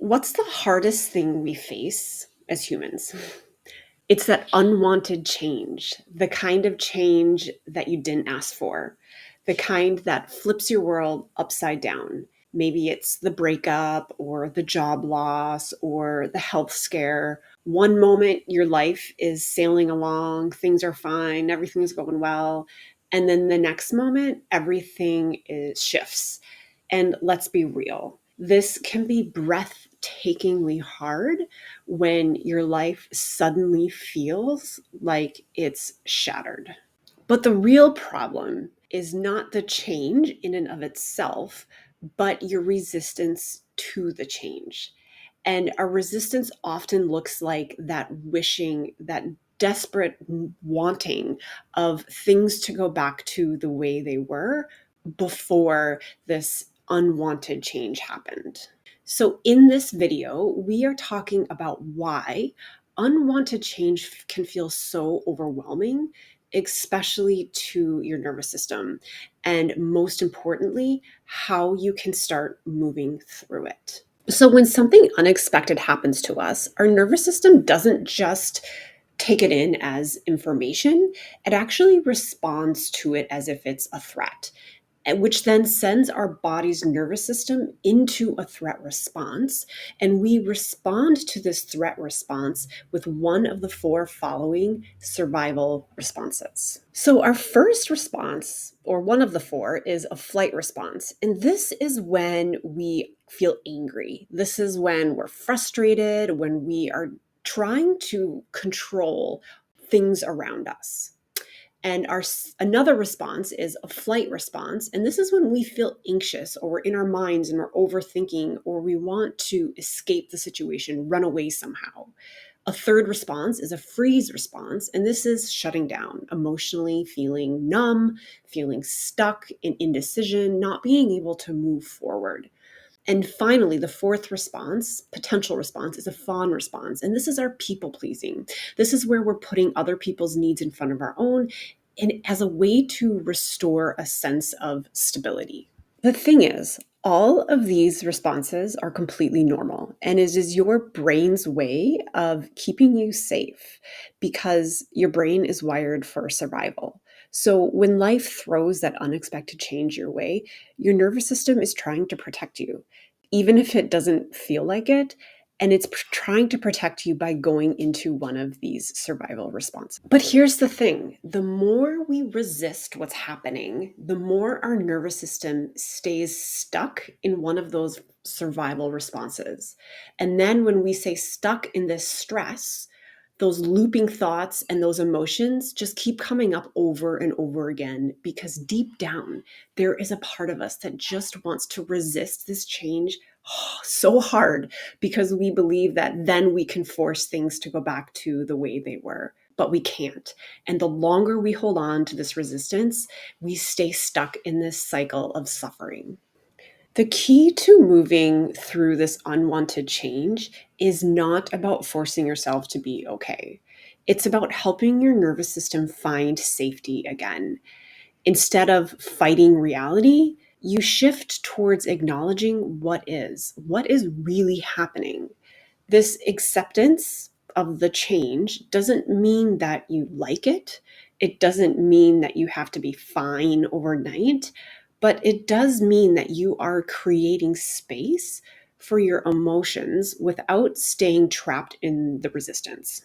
What's the hardest thing we face as humans? It's that unwanted change, the kind of change that you didn't ask for, the kind that flips your world upside down. Maybe it's the breakup or the job loss or the health scare. One moment your life is sailing along, things are fine, everything's going well. And then the next moment, everything is shifts. And let's be real, this can be breathtakingly hard when your life suddenly feels like it's shattered. But the real problem is not the change in and of itself, but your resistance to the change. And our resistance often looks like that wishing, that desperate wanting of things to go back to the way they were before this unwanted change happened. So, in this video, we are talking about why unwanted change can feel so overwhelming, especially to your nervous system. And most importantly, how you can start moving through it. So, when something unexpected happens to us, our nervous system doesn't just take it in as information, it actually responds to it as if it's a threat, which then sends our body's nervous system into a threat response. And we respond to this threat response with one of the four following survival responses. So, our first response, or one of the four, is a flight response. And this is when we feel angry. This is when we're frustrated, when we are trying to control things around us. And our another response is a flight response. And this is when we feel anxious or we're in our minds and we're overthinking or we want to escape the situation, run away somehow. A third response is a freeze response. And this is shutting down, emotionally feeling numb, feeling stuck in indecision, not being able to move forward. And finally, the fourth response, potential response, is a fawn response. And this is our people pleasing. This is where we're putting other people's needs in front of our own and as a way to restore a sense of stability. The thing is, all of these responses are completely normal, and it is your brain's way of keeping you safe because your brain is wired for survival. So when life throws that unexpected change your way, your nervous system is trying to protect you, even if it doesn't feel like it. And it's trying to protect you by going into one of these survival responses. But here's the thing, the more we resist what's happening, the more our nervous system stays stuck in one of those survival responses. And then when we say stuck in this stress, those looping thoughts and those emotions just keep coming up over and over again because deep down, there is a part of us that just wants to resist this change so hard because we believe that then we can force things to go back to the way they were. But we can't. And the longer we hold on to this resistance, we stay stuck in this cycle of suffering. The key to moving through this unwanted change is not about forcing yourself to be okay. It's about helping your nervous system find safety again. Instead of fighting reality, you shift towards acknowledging what is really happening. This acceptance of the change doesn't mean that you like it. It doesn't mean that you have to be fine overnight, but it does mean that you are creating space for your emotions without staying trapped in the resistance,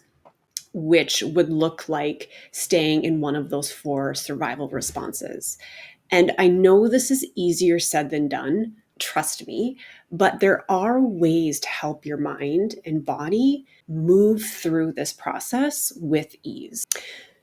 which would look like staying in one of those four survival responses. And I know this is easier said than done, trust me, but there are ways to help your mind and body move through this process with ease.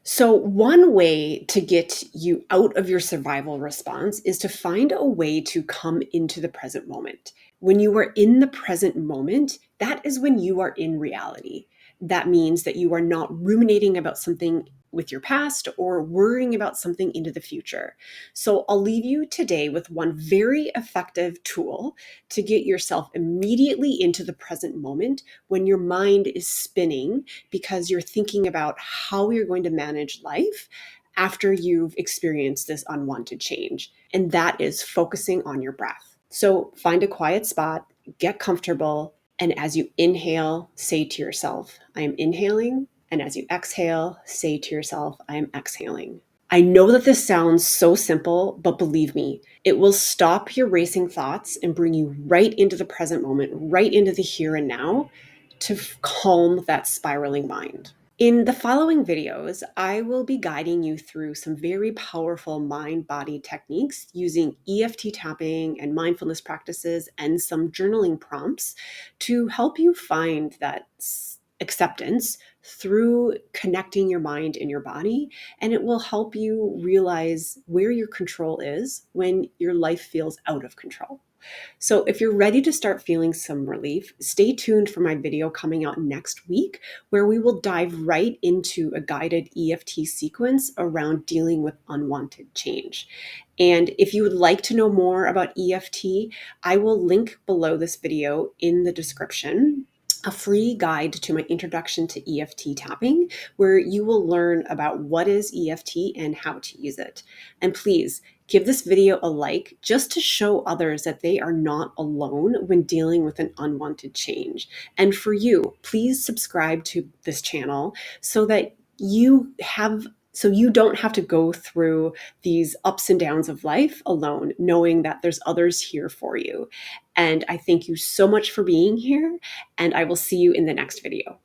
So, one way to get you out of your survival response is to find a way to come into the present moment. When you are in the present moment, that is when you are in reality. That means that you are not ruminating about something with your past or worrying about something into the future. So, I'll leave you today with one very effective tool to get yourself immediately into the present moment when your mind is spinning because you're thinking about how you're going to manage life after you've experienced this unwanted change. And that is focusing on your breath. So find a quiet spot, get comfortable, And as you inhale, say to yourself, I am inhaling. And as you exhale, say to yourself, I am exhaling. I know that this sounds so simple, but believe me, it will stop your racing thoughts and bring you right into the present moment, right into the here and now to calm that spiraling mind. In the following videos, I will be guiding you through some very powerful mind-body techniques using EFT tapping and mindfulness practices and some journaling prompts to help you find that acceptance through connecting your mind and your body. And it will help you realize where your control is when your life feels out of control. So if you're ready to start feeling some relief, stay tuned for my video coming out next week, where we will dive right into a guided EFT sequence around dealing with unwanted change. And if you would like to know more about EFT, I will link below this video in the description a free guide to my introduction to EFT tapping, where you will learn about what is EFT and how to use it. And please give this video a like just to show others that they are not alone when dealing with an unwanted change. And for you, please subscribe to this channel so that you don't have to go through these ups and downs of life alone, knowing that there's others here for you. And I thank you so much for being here, and I will see you in the next video.